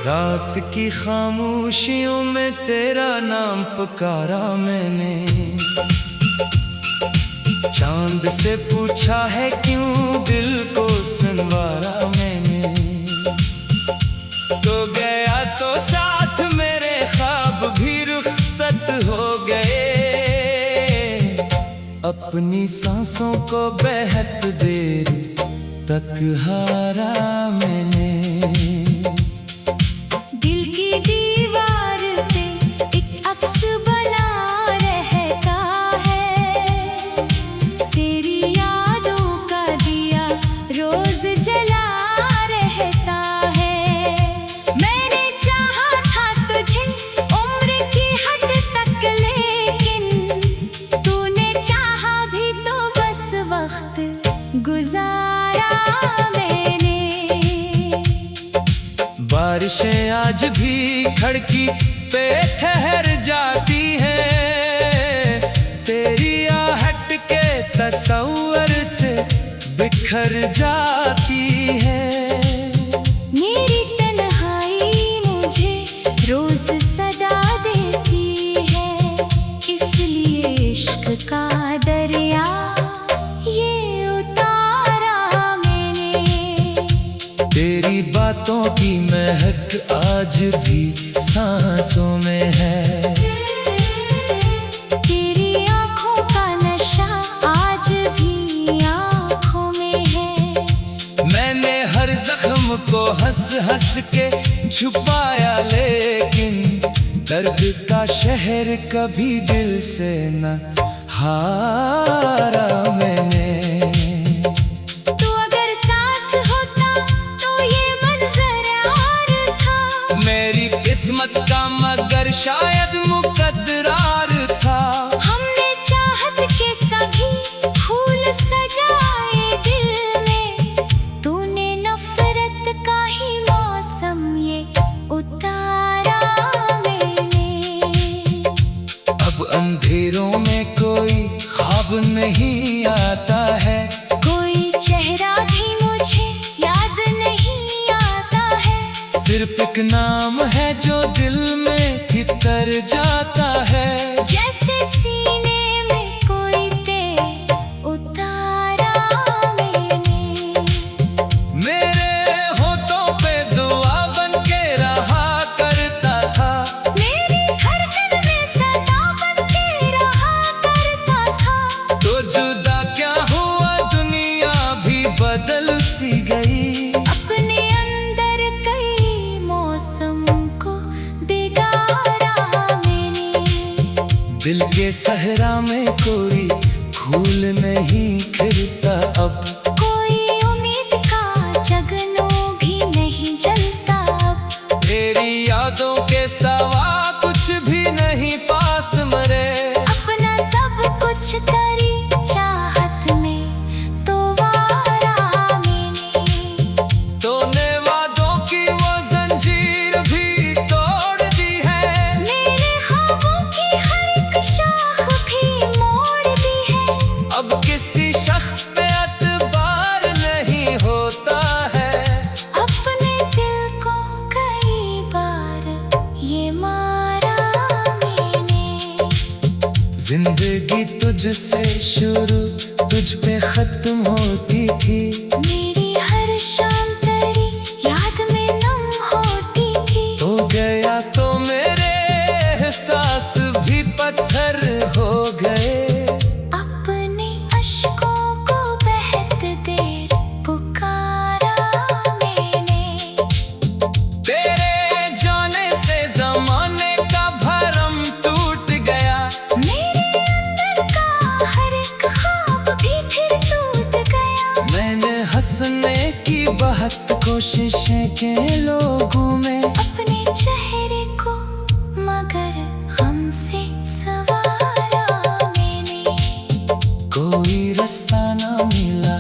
रात की खामोशियों में तेरा नाम पुकारा मैंने। चांद से पूछा है क्यों दिल को सुनवारा मैंने। तो गया तो साथ मेरे ख्वाब भी रुखसत हो गए। अपनी सांसों को बेहद देर तक हारा मैंने। दिल की दीवार पे एक अक्स बना रहता है। तेरी यादों का दिया रोज जला रहता है। मैंने चाहा था तुझे उम्र की हद तक, लेकिन तूने चाहा भी तो बस वक्त गुजारा मैंने। बारिशें आज भी खिड़की पे ठहर जाती हैं। तेरी आहट के तस्वर से बिखर जाती है। मेरी तन्हाई मुझे रोज सदा देती है। इसलिए इश्क का दरिया ये उतारा मैंने। तेरी बातों की महक आज भी सांसों में है। तेरी आँखों का नशा आज भी आँखों में है। मैंने हर जख्म को हंस हंस के छुपाया, लेकिन दर्द का शहर कभी दिल से न हारा मैंने। तू अगर साथ होता तो ये मंजर और था। मेरी किस्मत का मगर शायद मुकद्दरार था। हमने चाहत के सभी फूल सजाए दिल में। तूने नफरत का ही मौसम ये उतारा मैंने। अब अंधेरों में कोई ख्वाब नहीं आता है। कोई चेहरा भी मुझे याद नहीं आता है। सिर्फ एक नाम है जो दिल में भीतर जाता है। जैसे सीने में कोई तेल उतारा मैंने। मेरे होठों पे दुआ बन के रहा करता था। मेरी धड़कन में सदा बन के रहा करता था। तो जुदा क्या हुआ, दुनिया भी बदल सी गई। अपने अंदर कई मौसम को बिगाड़ा मैंने। दिल के सहरा में कोई फूल नहीं खिलता अब। कोई उम्मीद का जगनू भी नहीं जलता अब। तेरी यादों के सिवा कुछ भी नहीं पास मरे। अपना सब कुछ तेरी चाहत में तो वारा मैंने। तूने वादों की वो जंजीर भी तोड़ दी है। मेरे ख्वाबों की हर एक शाख भी मोड़ दी है। अब किसी शख्स पे एतबार नहीं होता है। अपने दिल को कई बार ये मारा मैंने। जिंदगी तुझसे शुरू तुझ पे खत्म होती थी। मेरी हर शाम तेरी याद में नम होती थी। हो गया तो मेरे एहसास भी पत्थर हो गए। अपने अश्कों को बहत देर पुकारा मैंने। तेरे जाने से जमाने का भरम टूट गया। मेरे अंदर का हर एक ख्वाब भी फिर टूट गया। मैंने हंसने की बहुत कोशिशें के लोगों में। अपने चेहरे को मगर गम से सवारा मैंने। कोई रास्ता ना मिला,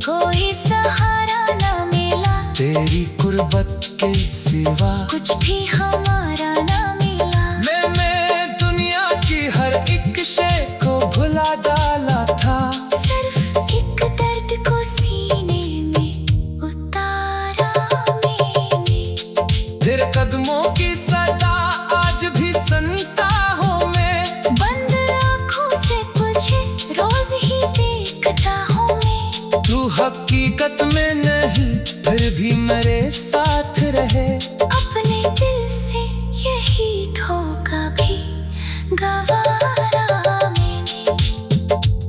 कोई सहारा न मिला। तेरी कुर्बत के सिवा कुछ भी हमारा न मिला। मैंने दुनिया की हर एक शे को भुला डाला था। सिर्फ एक दर्द को सीने में उतारा मैंने। तेरे कदम भी मेरे साथ रहे। अपने दिल से यही धोखा भी गवारा मैंने।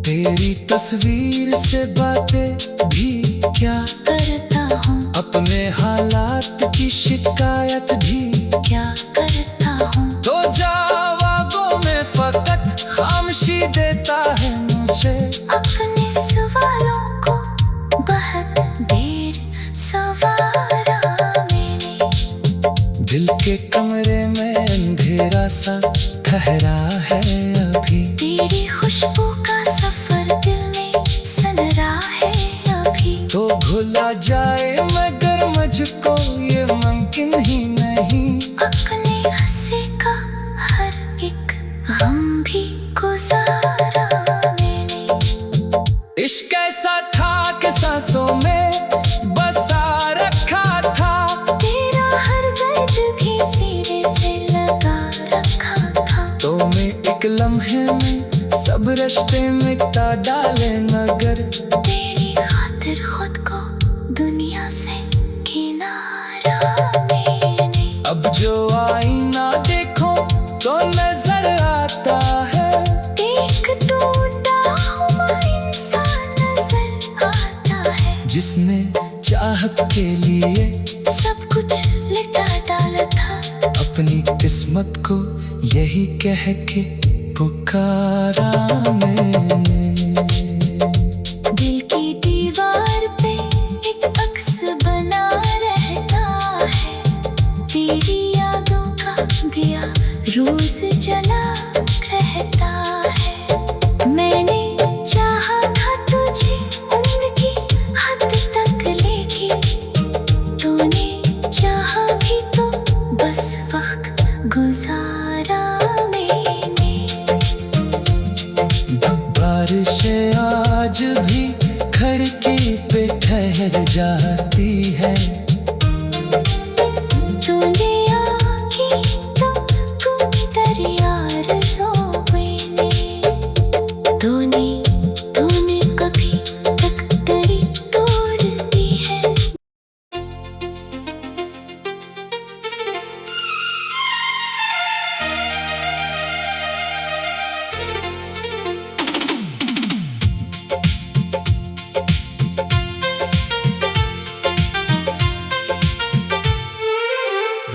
तेरी तस्वीर से बातें भी क्या करता हूँ, अपने हालात की शिकायत भी क्या करता हूँ। तो जवाबों में फकत खामोशी देता है मुझे। अपने सवालों को बहुत देर सवारा मैंने। दिल के कमरे में अंधेरा सा ठहरा है अभी। तेरी खुशबू का सफर दिल में सनरा है अभी। तो भुला जाए मगर मुझको ये मुमकिन ही नहीं। अपने हंसे का हर एक गम भी गुजारा मैंने। इश्क ऐसा था कि सांसों में बसा रखा था। तेरा हर दर्द भी सीने से लगा रखा था। तो मैं एक लम्हे में सब रिश्ते मिटा डाले मगर तेरी खातिर खुद को दुनिया से किनारा मैंने। अब जो आईना देखो तो नजर आता है। एक टूटा हुआ इंसान नजर आता है। जिसने चाहत के लिए सब कुछ लिटा डाला था। अपनी किस्मत को यही कह के पुकारा मैंने। दिल की दीवार पे एक अक्स बना रहता है। तेरी यादों का दिया रोज जला रहता है। मैंने चाहा था तुझे उम्र की हद तक लेके। तूने चाहा भी तो बस वक्त गुजारा मैंने। बारिशें आज भी खिड़की पे ठहर जाती है। तूने आँखी तो तुम दरिया रज़ों में। तूने तूने कभी तकदीर तोड़ दी है।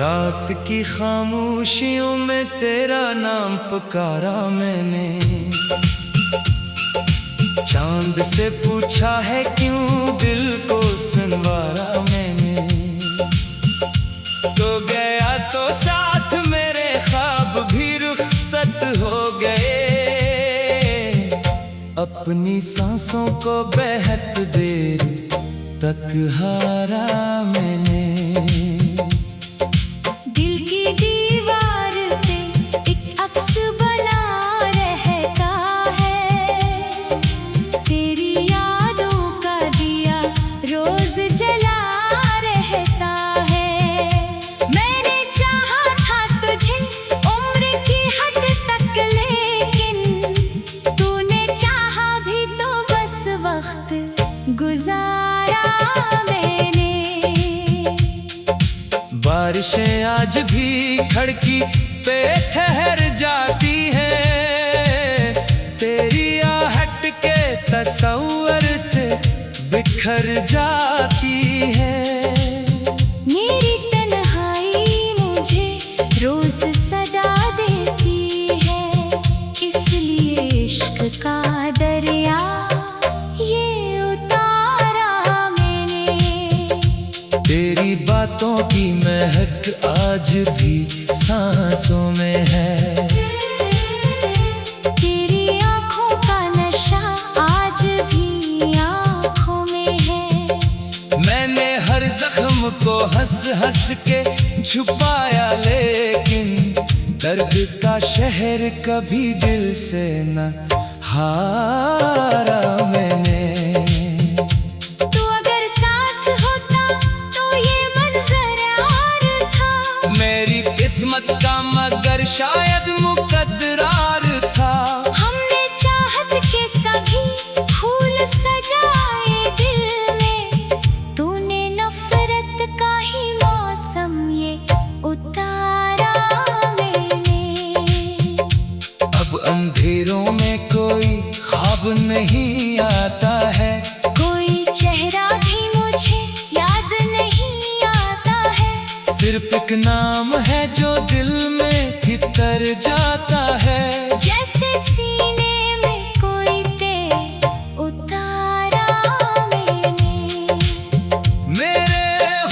रात की खामोशियों में तेरा नाम पुकारा मैंने। चांद से पूछा है क्यों दिल को सुनवारा मैंने। तो गया तो साथ मेरे ख्वाब भी रुखसत हो गए। अपनी सांसों को बेहद देर तक हारा मैंने। दिल की दीवार पे एक अक्स बना रहता है। तेरी यादों का दिया रोज जला रहता है। मैंने चाहा था तुझे उम्र की हद तक लेकिन तूने चाहा भी तो बस वक्त गुजारा मैंने। बारिशें आज भी खिड़की पे ठहर जाती हैं। तेरी आहट के तस्वर से बिखर जाती है। मेरी तन्हाई मुझे रोज सदा देती है। इसलिए इश्क का दरिया ये उतारा मैंने। तेरी बातों की महक आज भी सांसों में है। तेरी आँखों का नशा आज भी आँखों में है। मैंने हर जख्म को हंस हंस के छुपाया लेकिन दर्द का शहर कभी दिल से न हारा मैंने। तू अगर साथ होता तो ये मंजर और था। मेरी किस्मत का मगर शायद मुकद्दरार था। हमने चाहत के सभी फूल सजाए दिल में। तूने नफरत एक नाम है जो दिल में भीतर जाता है, जैसे सीने में कोई तेल उतारा मैंने। मेरे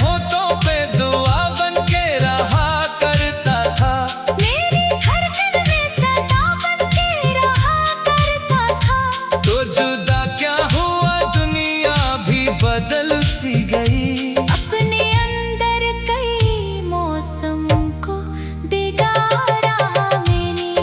होठों पे दुआ बन के रहा करता था, मेरी धड़कन में सदा बन के रहा करता था। तो जुदा क्या हुआ दुनिया भी बदल सी गई। अपने अंदर कई मौसम को बिगाड़ा मैंने।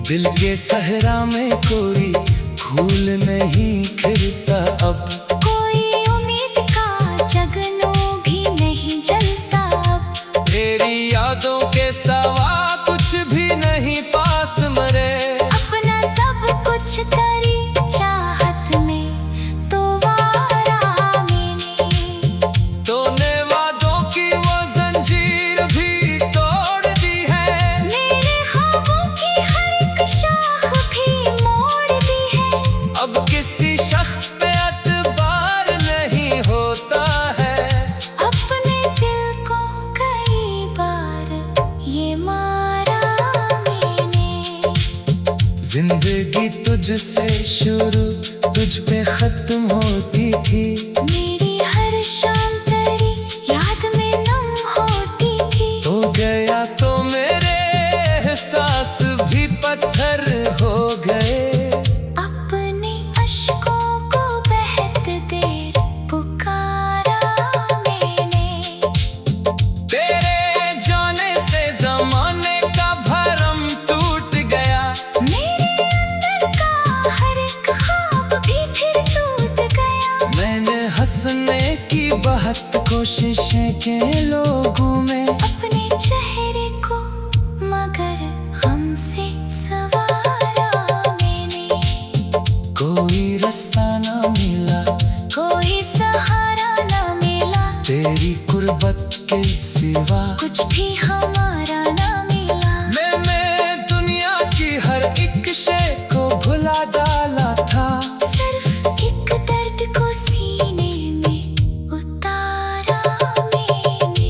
दिल के सहरा में कोई फूल नहीं खिलता अब, कोई उम्मीद का जगनू भी नहीं जलता अब। तेरी यादों के सिवा कुछ भी नहीं पास मरे। अपना सब कुछ तेरी चाहत में तो वारा मैंने। तूने वादों की वो जंजीर भी तोड़ दी है, मेरे ख्वाबों की हर एक शाख भी मोड़ दी है। अब किसी शख्स पे एतबार नहीं होता है। अपने दिल को कई बार ये मारा मैंने। जिंदगी तुझसे शुरू तुझ पे खत्म होती थी, मेरी हर शाम तेरी याद में नम होती थी। हो गया तो मेरे एहसास भी पत्थर हो गए। अपने अश्कों को बहत देर पुकारा मैंने। तेरे जाने से जमाने का भरम टूट गया, मेरे अंदर का हर एक ख्वाब भी फिर टूट गया। मैंने हंसने की बहुत कोशिशें के लोगों में, अपने चेहरे को मगर गम से सवारा मैंने। कोई रास्ता ना मिला, कोई सहारा न मिला। तेरी कुर्बत के सिवा कुछ भी हमारा न मिला। मैंने दुनिया की हर एक शय को भुला डाला था। सिर्फ एक दर्द को सीने में उतारा मैंने।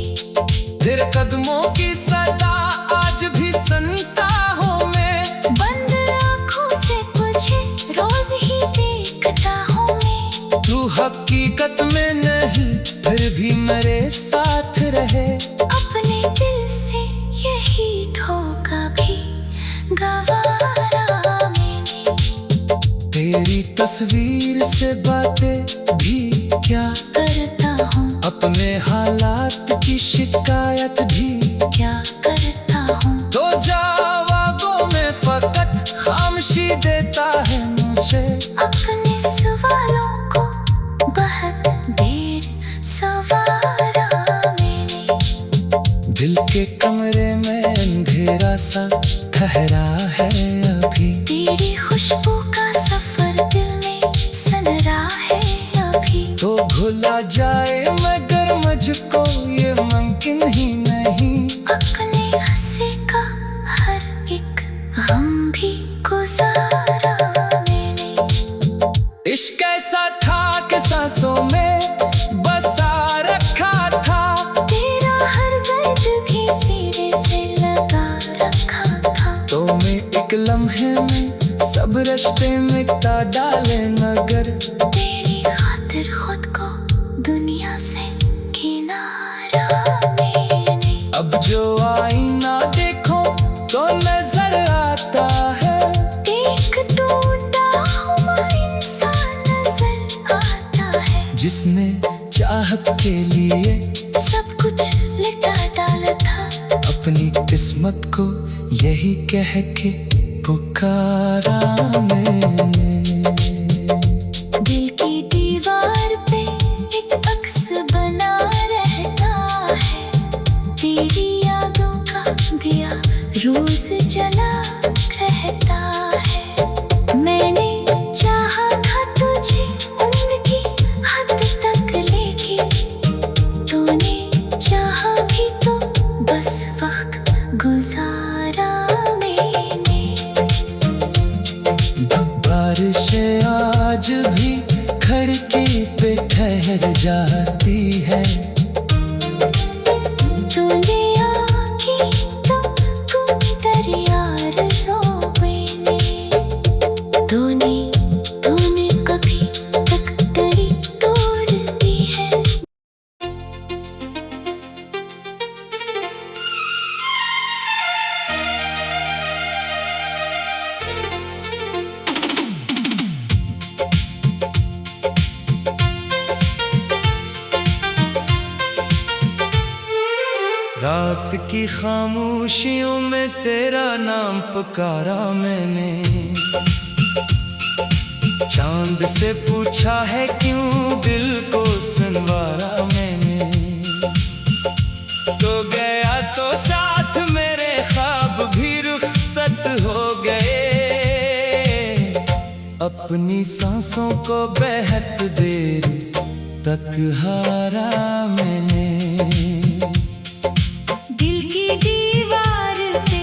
तेरे कदमों की सदा आज भी सुनता हूँ मैं, बंद आँखों से तुझे रोज ही देखता हूँ मैं। तू हकीकत में नहीं फिर भी मेरे साथ रहे। अपने दिल से यही धोखा भी गवारा मैंने। तेरी तस्वीर से बातें भी क्या करता हूँ, अपने हालात की शिकायत भी क्या करता हूँ। तो जवाबों में फकत खामोशी देता है मुझे। अपने सवालों को बहुत देर सवारा मैंने। दिल के कमरे में अंधेरा सा ठहरा है अभी, तेरी खुशबू का सफर दिल में सनरा है अभी। तो भुला जाए मगर मुझको ये मुमकिन ही नहीं। अपने हंसे का हर एक गम भी गुजारा मैंने। इश्क ऐसा था कि सांसों में बसा रखा था, तेरा हर दर्द भी सिरे से लगा रखा था। तो मैं एक लम्हे में सब रिश्ते मिटा डाले मगर तेरी खातिर खुद को दुनिया से किनारा मैंने। अब जो आईना देखो तो नजर आता है, एक टूटा हुआ इंसान नजर आता है। जिसने चाहत के लिए सब कुछ लिटा डाला था। अपनी किस्मत को यही कह के पुकारा मैंने। दिल की दीवार पे एक अक्स बना रहता है। तेरी यादों का दिया रोज जला रहता है। मैंने चाहा था तुझे उम्र की हद तक लेके, तूने चाहा भी तो बस वक्त गुजारा मैंने। बारिशें आज भी खिड़की पे ठहर जाती है, तूने रात की खामोशियों में तेरा नाम पुकारा मैंने, चांद से पूछा है क्यों दिल को सुनवारा मैंने। तो गया तो साथ मेरे ख्वाब भी रुखसत हो गए, अपनी सांसों को बेहद देर तक हारा मैंने। दिल की दीवार पे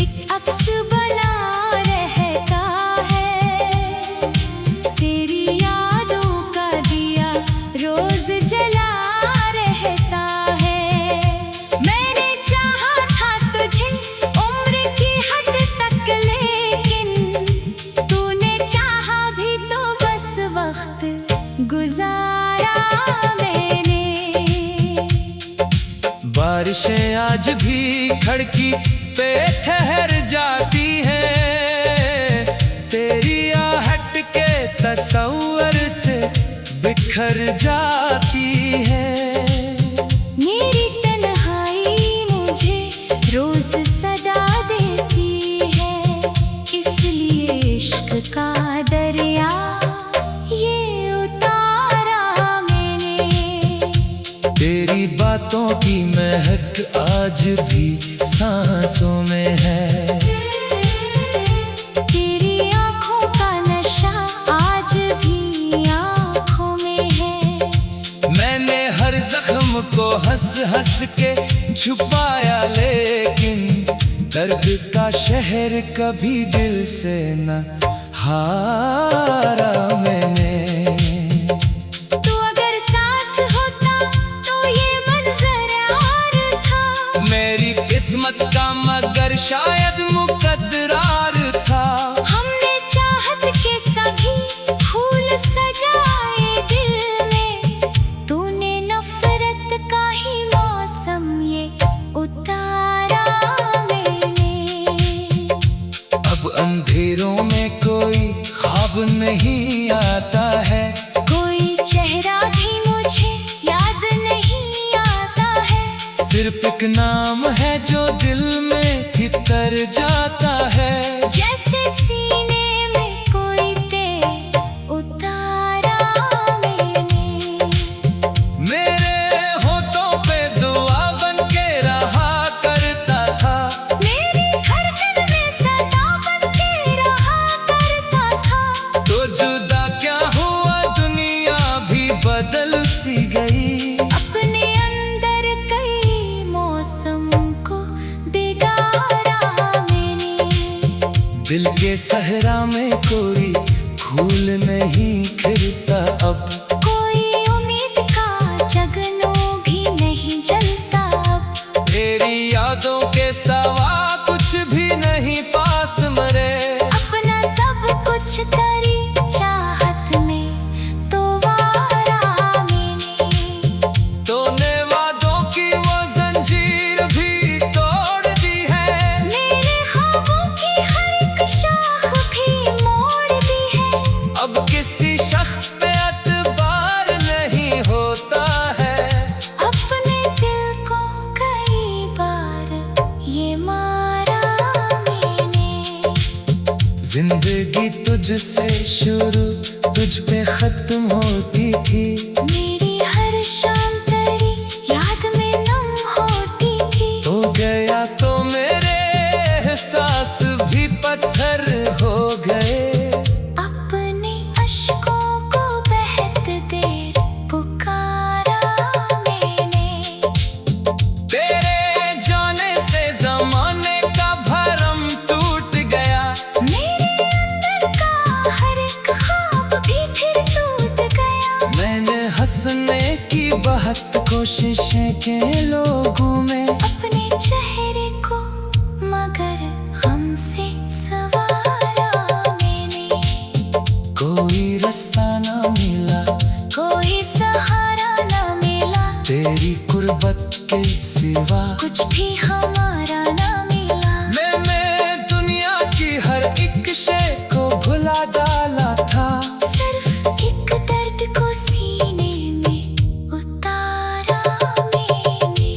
एक अक्स बना रहता है, तेरी यादों का दिया रोज जला रहता है। मैंने चाहा था तुझे उम्र की हद तक, लेकिन तूने चाहा भी तो बस वक्त गुजारा मैंने। बारिशें आज भी खिड़की पे ठहर जाती हैं, तेरी आहट के तस्वर से बिखर जाती है। मेरी तन्हाई मुझे रोज सदा देती है, इसलिए इश्क का दरिया ये उतारा मैंने। तेरी बातों की महक आज भी सांसों में है, तेरी आँखों का नशा आज भी आँखों में है। मैंने हर जख्म को हंस हंस के छुपाया, लेकिन दर्द का शहर कभी दिल से न हारा मैंने। तू अगर साथ होता तो ये मंजर और था, मेरी किस्मत का मगर शायद मुकद्दरार था। हमने चाहत के सभी फूल सजाए दिल में, तूने नफरत का ही मौसम ये उतारा मैंने। अब अंधेरों में कोई ख्वाब नहीं आता है, कोई चेहरा भी मुझे याद नहीं आता है। सिर्फ एक नाम है जो दिल में भीतर जाता है। जैसे सीने में कोई तेल उतारा मैंने। मेरे होठों पे दुआ बन के रहा करता था, मेरी धड़कन में सदा बन के रहा करता था। तो जुदा क्या हुआ दुनिया भी बदल सी गई। अपने अंदर कई मौसम को बिगाड़ा मैंने। दिल के सहरा में कोई फूल नहीं खिलता अब, कोई उम्मीद का जगनू भी नहीं जलता अब। तेरी यादों के सिवा कुछ भी नहीं पास मरे। अपना सब कुछ तेरी चाहत में तो वारा मैंने। तूने वादों की वो जंजीर भी तोड़ दी है, मेरे ख्वाबों की हर एक शाख भी मोड़ दी है। अब किसी शख्स पे एतबार नहीं होता है। अपने दिल को कई बार ये मारा मैंने। जिंदगी तुझसे शुरू तुझ पे खत्म होती थी, मेरी हर शाम तेरी याद में नम होती थी। हो गया तो मेरे एहसास भी पत्थर हो गए। अपने अश्कों को बहत देर पुकारा मैंने। तेरे जाने से जमाने का भरम टूट गया, मेरे अंदर का हर एक ख्वाब भी फिर टूट गया। मैंने हंसने की बहुत कोशिशें के लोगों में, अपने चेहरे को मगर गम से सवारा मैंने। कोई रास्ता ना मिला, कोई सहारा ना मिला, तेरी कुर्बत के सिवा कुछ भी हमारा ना मिला। मैंने दुनिया की हर एक शय को भुला डाला था, सिर्फ एक दर्द को सीने में उतारा मैंने।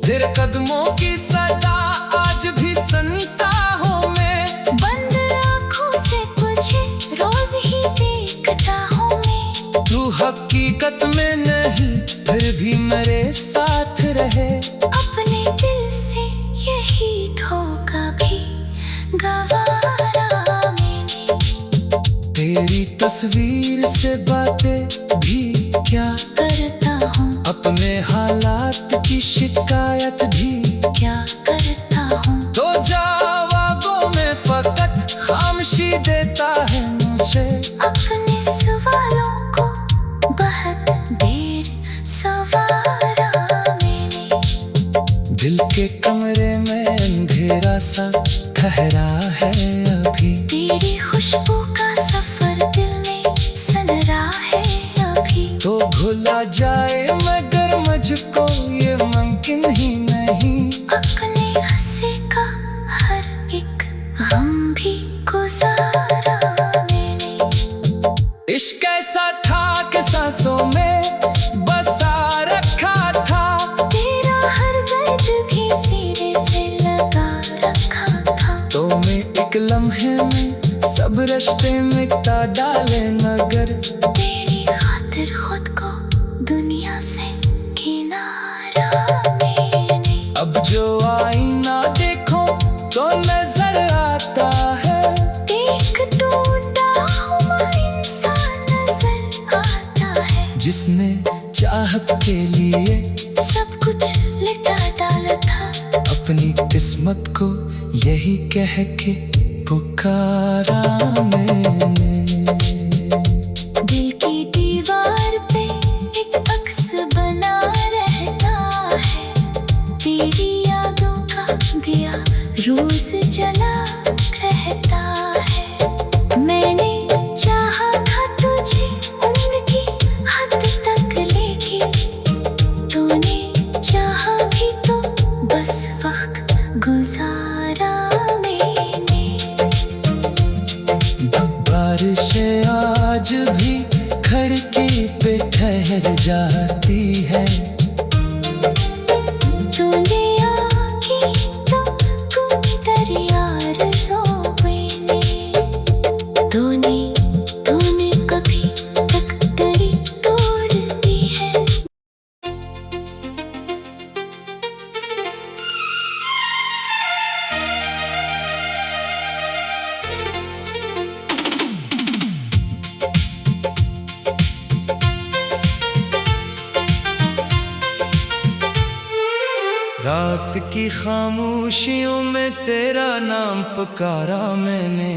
तेरे कदम जख्मों की सदा आज भी सुनता हूँ मैं। बंद आँखों से तुझे रोज ही देखता हूँ मैं। तू हकीकत में नहीं फिर भी मेरे साथ रहे। अपने दिल से यही धोखा भी गवारा मैंने। तेरी तस्वीर से बातें भी क्या करता हूँ, अपने हालात की शिकायत भी क्या करता हूँ। तो जवाबों में फकत खामोशी देता है मुझे। अपने सवालों को बहुत देर सवारा मैंने। दिल के कमरे में अंधेरा सा ठहरा है अभी। तेरी खुशबू का सफर दिल में सनरा है अभी। तो भुला जाए मगर मुझको ये मुमकिन ही नहीं। अपने हंसे का हर एक गम भी गुजारा मैंने। इश्क ऐसा था कि सांसों में बसा रखा था। तेरा हर दर्द भी सीने से लगा रखा था। तो मैं एक लम्हे में सब रिश्ते मिटा डाले मगर तेरी खातिर खुद को दुनिया से किनारा मैंने। अब जो आईना देखो तो नजर आता है। एक टूटा हुआ इंसान नजर आता है। जिसने चाहत के लिए सब कुछ लिटा डाला था। अपनी किस्मत को यही कह के पुकारा मैंने। दिल की दीवार पे एक अक्स बना रहता है। तेरी यादों का दिया रोज जला रहता है। मैंने चाहा था तुझे उम्र की हद तक लेके। तूने चाहा भी तो बस वक्त गुजारा मैंने। बारिशें आज भी खिड़की पे ठहर जाती है। तूने आके तो तुम दरिया रसो मैंने। तूने कभी तकदीर तोड़ दी है। रात की खामोशियों में तेरा नाम पुकारा मैंने।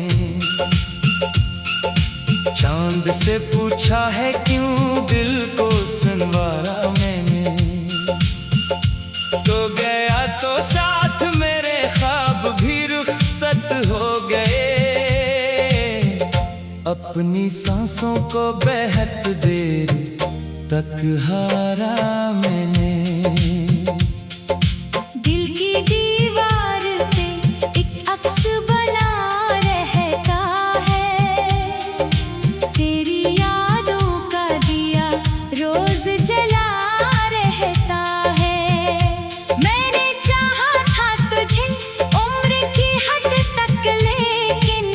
चांद से पूछा है क्यों दिल को सुनवारा मैंने। तो गया तो साथ मेरे ख्वाब भी रुखसत हो गए। अपनी सांसों को बेहद देर तक हारा मैंने। दिल की दीवार पे एक अक्स बना रहता है। तेरी यादों का दिया रोज जला रहता है। मैंने चाहा था तुझे उम्र की हद तक लेकिन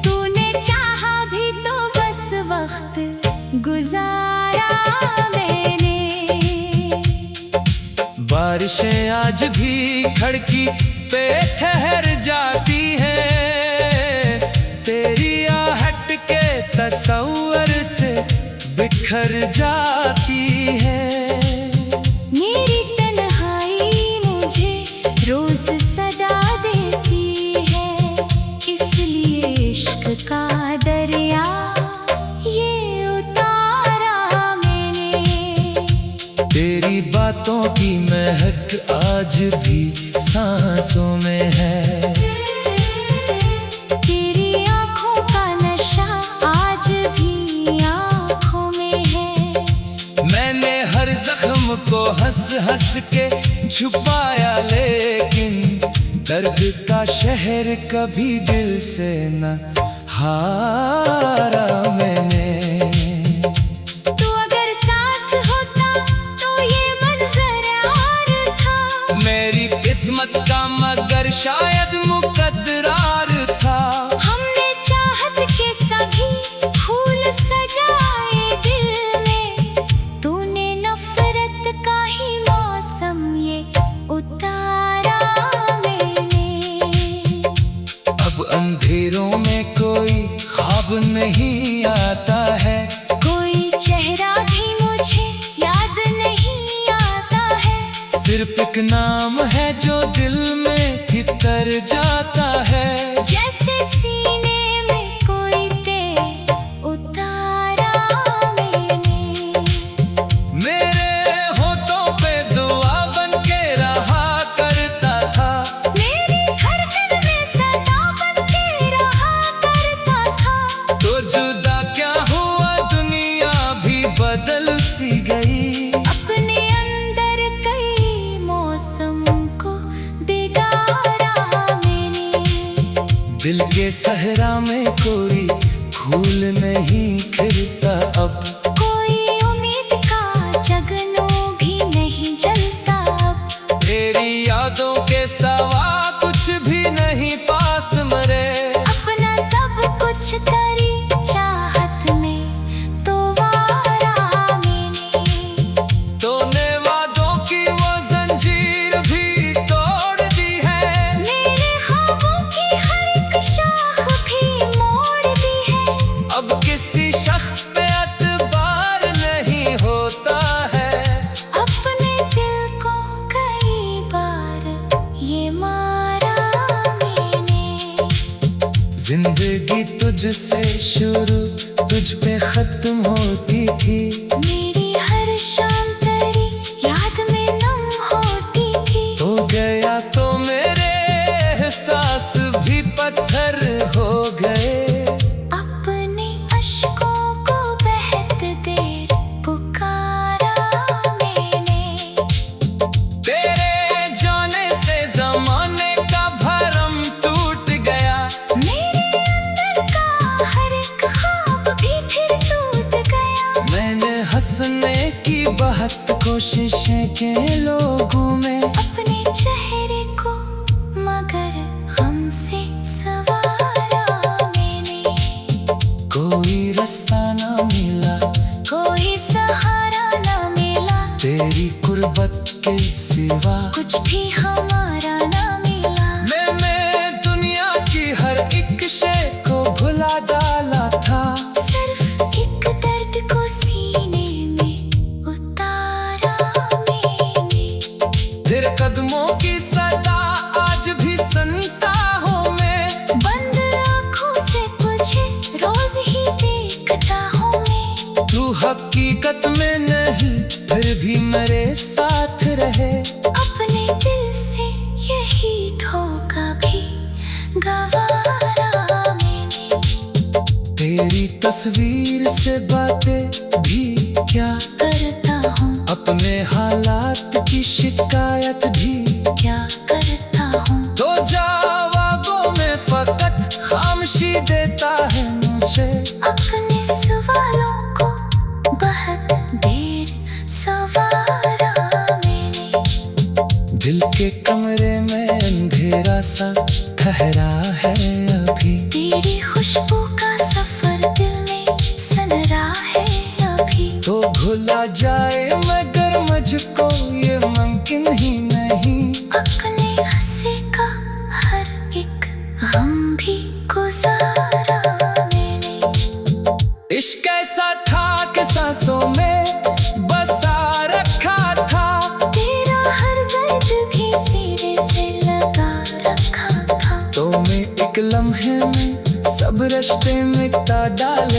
तूने चाहा भी तो बस वक्त गुजारा मैंने। बारिशें आज भी खिड़की पे ठहर जाती हैं। तेरी आहट के तस्वर से बिखर जाती है। मेरी तन्हाई मुझे रोज सदा देती है। इसलिए इश्क का दरिया ये उतारा मैंने। तेरी बातों की महक आज भी सांसों में है। तेरी आँखों का नशा आज भी आँखों में है। मैंने हर जख्म को हंस हंस के छुपाया लेकिन दर्द का शहर कभी दिल से न हारा मैंने। तू अगर साथ होता तो ये मंजर और था। मेरी शायद मुकद्दरार था। हमने चाहत के सभी फूल सजाए दिल में, तूने नफरत का ही मौसम ये उतारा मैंने। अब अंधेरों में कोई ख्वाब नहीं आता है, कोई चेहरा भी मुझे याद नहीं आता है। सिर्फ एक नाम है जो दिल में भीतर जाता है। जैसे सीने में कोई तेल उतारा मैंने। मेरे होठों पे दुआ बन के रहा करता था, मेरी धड़कन में सदा बन के रहा करता था। तो जुदा क्या हुआ दुनिया भी बदल सी गई। अपने अंदर कई मौसम को बिगाड़ा मैंने। दिल के सहरा में कोई फूल नहीं खिलता अब, कोई उम्मीद का जगनू भी नहीं जलता अब। तेरी यादों के सिवा कुछ भी नहीं पास मरे। अपना सब कुछ तेरी चाहत में तो वारा मैंने। तूने वादों की वो जंजीर भी तोड़ दी है, मेरे ख्वाबों की हर एक शाख भी मोड़ दी है। अब किसी शख्स पे एतबार नहीं होता है। अपने दिल को कई बार ये मारा मैंने। जिंदगी तुझसे शुरू तुझ पे खत्म होती थी। मेरी हर शाम तेरी याद में नम होती थी। हो गया तो मेरे एहसास भी पत्थर हो गए। अपने अश्कों को बहत देर पुकारा मैंने। तेरे जाने से जमाने का भरम टूट गया। मेरे अंदर का हर एक ख्वाब भी फिर टूट गया। मैंने हंसने की बहुत कोशिशें के लोगों में, अपने चेहरे को मगर गम से सवारा मैंने। कोई रास्ता ना मिला, कोई सहारा ना मिला। तेरी कुर्बत के सिवा कुछ भी हमारा ना मिला। मैं दुनिया की हर एक शय को भुला डाला था। सिर्फ एक दर्द को सीने में उतारा मैंने। तेरे कदमों की सदा आज भी सुनता हूँ मैं। बंद आँखों से तुझे रोज ही देखता हूँ मैं। तू हकीकत में नहीं फिर भी मेरे साथ रहे। अपने दिल से यही धोखा भी गवारा मैंने। तेरी तस्वीर से बातें भी क्या करता हूँ, अपने हालात की शिकायत भी क्या करता हूँ। तो जवाबों में फकत खामोशी देता है मुझे। अपने सवालों को बहुत देर सवारा मैंने। दिल के कमरे में अंधेरा सा ठहरा है अभी। तेरी खुशबू का सफर दिल में सनरा है अभी। तो भुला जाए मगर मुझको ये मुमकिन ही नहीं। अपने हंसे का हर एक गम भी गुजारा मैंने। इश्क ऐसा था कि सांसों में बसा रखा था। तेरा हर दर्द भी सीने से लगा रखा था। तो मैं एक लम्हे में सब रिश्ते मिटा डाला